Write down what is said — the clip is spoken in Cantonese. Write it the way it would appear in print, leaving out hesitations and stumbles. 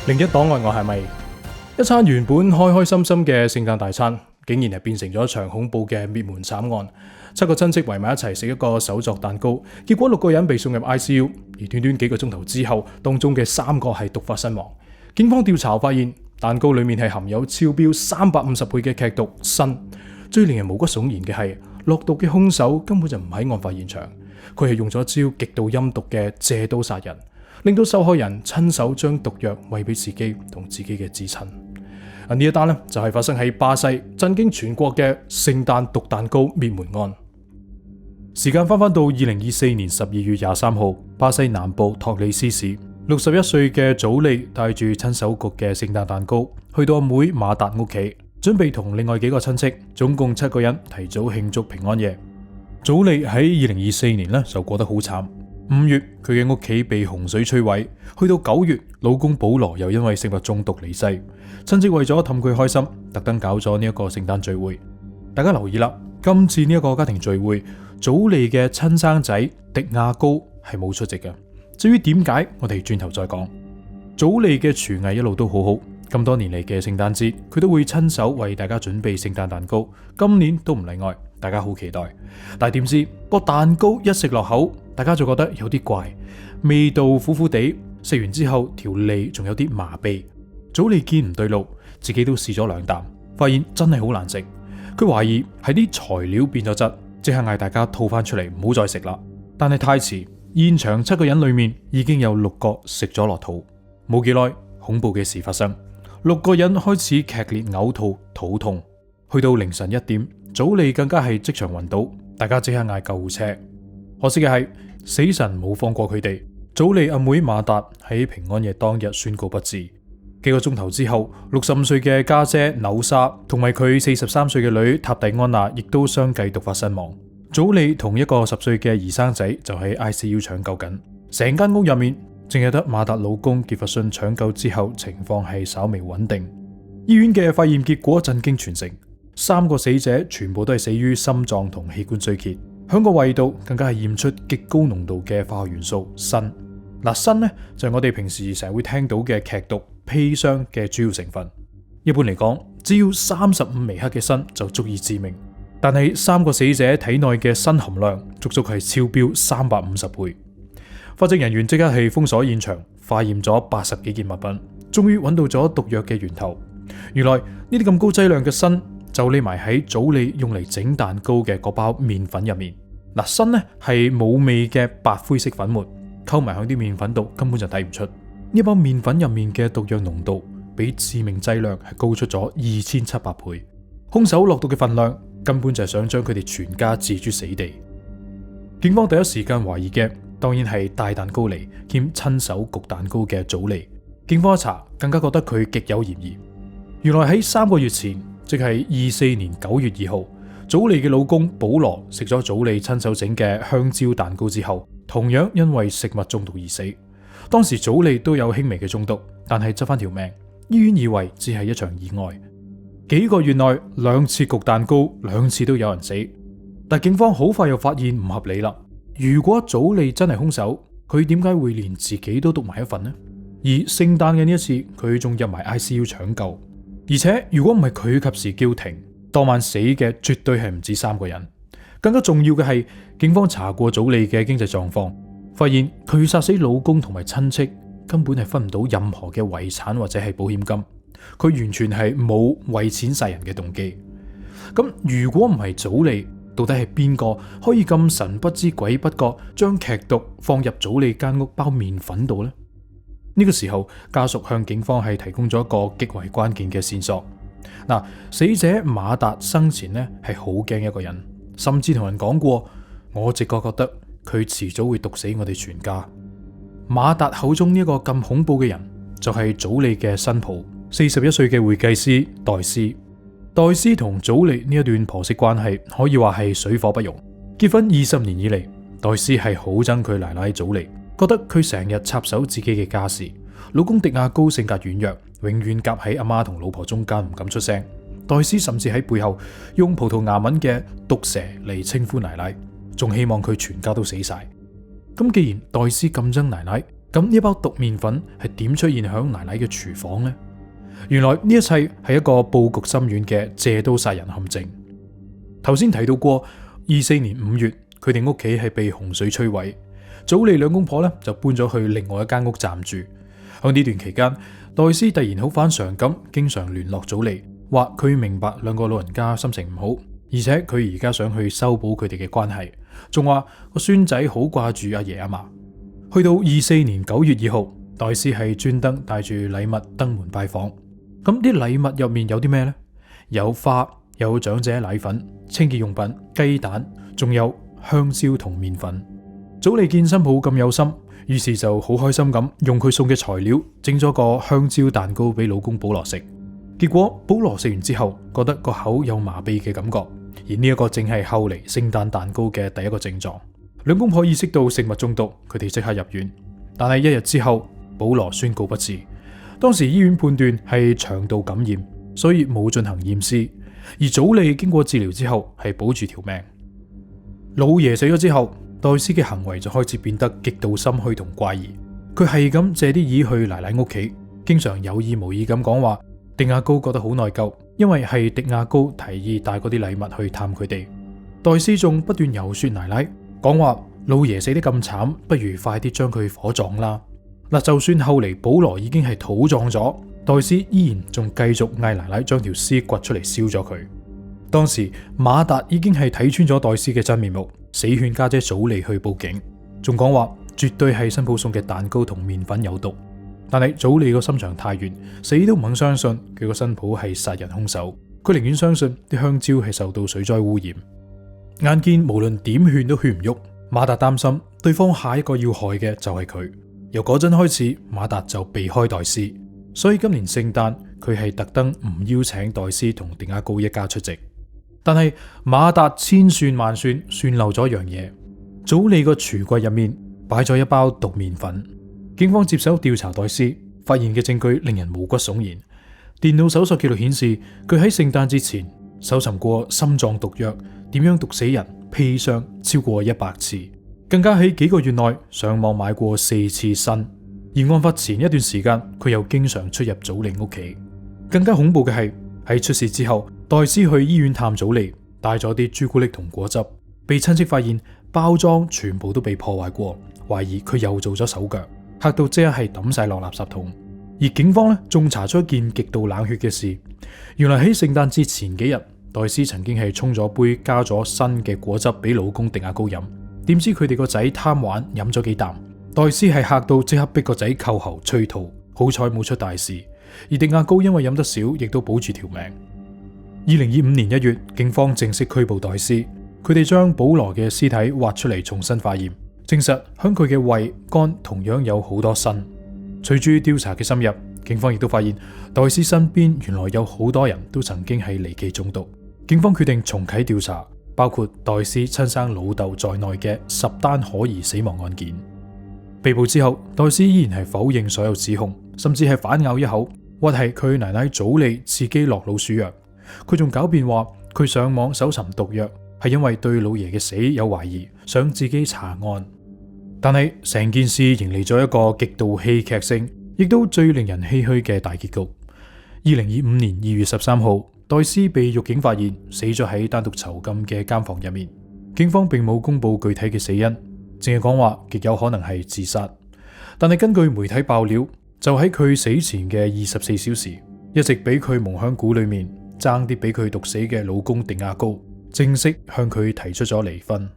另一檔案我係咪一餐原本開開心心嘅聖誕大餐，竟然係變成咗一場恐怖嘅滅門慘案？7個親戚圍埋一齊食一個手作蛋糕，結果6個人被送入 ICU， 而短短幾個鐘頭之後，當中嘅3個係毒發身亡。警方調查發現，蛋糕裏面係含有超標350倍嘅劇毒砷。最令人毛骨悚然嘅係，落毒嘅兇手根本就唔喺案發現場，佢係用咗招極度陰毒嘅借刀殺人，令到受害人親手將毒藥餵俾自己同自己嘅至親。呢一單呢，就係發生喺巴西，震驚全國嘅聖誕毒蛋糕滅門案。時間翻到2024年12月23號，巴西南部托里斯市，61歲嘅祖利帶住親手焗嘅聖誕蛋糕，去到阿妹馬達屋企，準備同另外幾個親戚，總共7個人提早慶祝平安夜。祖利喺2024年呢就過得好慘。5月佢嘅屋企被洪水摧毀，去到9月，老公保羅又因為食物中毒離世。親戚為咗氹佢開心，特登搞咗呢一個聖誕聚會。大家留意啦，今次呢一個家庭聚會，祖利嘅親生仔迪亞高係冇出席嘅。至於點解，我哋轉頭再講。祖利嘅廚藝一路都好好，咁多年嚟嘅聖誕節，佢都會親手為大家準備聖誕蛋糕，今年都唔例外，大家好期待。但係點知個蛋糕一食落口，大家就覺得有啲怪，味道苦苦地，食完之後條脷仲有啲麻痹。祖利見唔對路，自己都試咗2啖，發現真係好難食。佢懷疑係啲材料變咗質，即刻嗌大家吐翻出嚟，唔好再食啦。但係太遲，現場7個人裏面已經有6個食咗落肚。冇幾耐，恐怖嘅事發生，6個人開始劇烈嘔吐、肚痛，去到凌晨1點，祖利更加係即場暈倒，大家即刻嗌救護車。可惜嘅係，死神冇放過佢哋。祖利阿妹馬達喺平安夜當日宣告不治。幾個鐘頭之後，65歲嘅家姐紐莎同埋佢43歲嘅女塔蒂安娜亦都相繼毒發身亡。祖利同一個10歲嘅兒生仔就喺 ICU 搶救緊，成間屋入面淨係得馬達老公傑弗遜搶救之後情況係稍微穩定。醫院嘅化驗結果震驚全城，3個死者全部都係死於心臟同器官衰竭，響個胃度更加係驗出極高濃度嘅化學元素砷。砷呢就係我哋平時成日會聽到嘅劇毒砒霜嘅主要成分。一般嚟講，只要35微克嘅砷就足以致命，但係3個死者體內嘅砷含量足足係超標350倍。法證人員即刻係封鎖現場，化驗咗80幾件物品，終於揾到咗毒藥嘅源頭。原來呢啲咁高劑量嘅砷就匿埋喺祖利用嚟整蛋糕嘅嗰包麵粉入面。砷呢係冇味嘅白灰色粉末，溝埋喺啲麵粉度，根本就睇唔出。呢包麵粉入面嘅毒藥濃度比致命劑量係高出咗2700倍。兇手落毒嘅份量根本就係想將佢哋全家置諸死地。警方第一時間懷疑嘅當然係帶蛋糕嚟兼親手焗蛋糕嘅祖利。警方一查，更加覺得佢極有嫌疑。原來喺3個月前，即係24年9月2號，祖利嘅老公保羅食咗祖利親手整嘅香蕉蛋糕之後，同樣因為食物中毒而死。當時祖利都有輕微嘅中毒，但係執翻條命。醫院以為只係一場意外。幾個月內2次焗蛋糕，2次都有人死。但警方好快又發現唔合理啦。如果祖利真係兇手，佢點解會連自己都毒埋一份呢？而聖誕嘅呢一次，佢仲入埋 ICU 搶救。而且如果唔係佢及時叫停，當晚死嘅絕對係唔止3個人。更加重要嘅係，警方查過祖利嘅經濟狀況，發現佢殺死老公同埋親戚根本係分唔到任何嘅遺產或者係保險金，佢完全係冇為錢殺人嘅動機。咁如果唔係祖利，到底係邊個可以咁神不知鬼不覺將劇毒放入祖利間屋包麵粉度呢？呢個時候，家屬向警方係提供咗一個極為關鍵嘅線索。死者馬達生前呢係好驚一個人，甚至同人講過：我直覺覺得佢遲早會毒死我哋全家。馬達口中呢一個咁恐怖嘅人，就係祖利嘅新抱，41歲嘅會計師代斯。代斯同祖利呢一段婆媳關係可以話係水火不容。結婚20年以嚟，代斯係好憎佢奶奶祖利，覺得佢成日插手自己嘅家事。老公迪亞高性格軟弱，永遠夾喺阿媽同老婆中間唔敢出聲。代斯甚至喺背後用葡萄牙文嘅毒蛇嚟稱呼奶奶，仲希望佢全家都死晒。咁既然代斯咁憎奶奶，咁呢包毒麵粉係點出現響奶奶嘅廚房呢？原來呢一切係一個佈局深遠嘅借刀殺人陷阱。頭先提到過，24年5月佢哋屋企係被洪水摧毀，祖利兩公婆咧就搬咗去另外一間屋暫住。喺呢段期間，黛絲突然好反常咁，經常聯絡祖利，話佢明白兩個老人家心情唔好，而且佢而家想去修補佢哋嘅關係，仲話個孫仔好掛住阿爺阿嫲。去到24年9月2號，黛絲係專登帶住禮物登門拜訪。咁啲禮物入面有啲咩呢？有花，有長者奶粉、清潔用品、雞蛋，仲有香蕉同麵粉。祖利見新抱咁有心，於是就好開心咁用佢送嘅材料整咗個香蕉蛋糕俾老公保羅食。結果保羅食完之後覺得個口有麻痹嘅感覺，而呢一個正係後嚟聖誕蛋糕嘅第一個症狀。兩公婆意識到食物中毒，佢哋即刻入院。但係1日之後，保羅宣告不治。當時醫院判斷係腸道感染，所以冇進行驗屍。而祖利經過治療之後係保住條命。老爺死咗之後，黛絲嘅行為就開始變得極度心虛同怪異。佢係咁借啲意去奶奶屋企，經常有意無意咁講話。迪亞高覺得好內疚，因為係迪亞高提議帶嗰啲禮物去探佢哋。黛絲仲不斷遊說奶奶，講話老爺死得咁慘，不如快啲將佢火葬啦。嗱，就算後嚟保羅已經係土葬咗，黛絲依然仲繼續嗌奶奶將條屍掘出嚟燒咗佢。當時馬達已經係睇穿咗黛絲嘅真面目，死勸家姐祖利去報警，仲講話絕對係新抱送嘅蛋糕同麵粉有毒。但係祖利個心腸太軟，死都唔肯相信佢個新抱係殺人兇手，佢寧願相信啲香蕉係受到水災污染。眼見無論點勸都勸唔喐，馬達擔心對方下一個要害嘅就係佢。由嗰陣開始，馬達就避開黛絲，所以今年聖誕佢係特登唔邀請黛絲同迪亞高一家出席。但係馬達千算萬算，算漏咗一樣嘢，祖利個櫥櫃入面擺咗一包毒麵粉。警方接手調查黛絲，發現嘅證據令人毛骨悚然。電腦搜索記錄顯示，佢喺聖誕節前搜尋過心臟毒藥、點樣毒死人、砒霜超過100次，更加喺幾個月內上網買過4次新。而案發前一段時間，佢又經常出入祖利屋企。更加恐怖嘅係喺出事之後，黛絲去醫院探祖利，帶咗啲朱古力同果汁，被親戚發現包裝全部都被破壞過，懷疑佢又做咗手腳。嚇到即刻係抌晒落垃圾桶。而警方咧仲查出一件極度冷血嘅事，原來喺聖誕節前幾日，黛絲曾經係沖咗杯加咗新嘅果汁俾老公迪亞高飲，點知佢哋個仔貪玩飲咗幾啖，黛絲係嚇到即刻逼個仔扣喉催吐，好彩冇出大事。而迪亞高因為飲得少，亦都保住條命。2025年1月，警方正式拘捕黛絲，佢哋將保羅嘅屍體挖出嚟重新化驗。證實響佢嘅胃、肝同樣有好多砷。隨住調查嘅深入，警方亦都發現黛絲身邊原來有好多人都曾經係離奇中毒。警方決定重啟調查，包括黛絲親生老豆在內嘅10單可疑死亡案件。被捕之後，黛絲依然係否認所有指控，甚至係反咬一口，話係佢奶奶祖利自己落老鼠藥。佢仲狡辯話佢上網搜尋毒藥係因為對老爺嘅死有懷疑，想自己查案。但係成件事迎嚟咗一個極度戲劇性，亦都最令人唏噓嘅大結局。2025年2月13號，黛絲被獄警發現死咗喺單獨囚禁嘅監房入面。警方並冇公布具體嘅死因，淨係講話極有可能係自殺。但係根據媒體爆料，就喺佢死前嘅24小時，一直俾佢蒙響鼓裏面，爭啲俾佢毒死嘅老公迪亞高正式向佢提出咗離婚。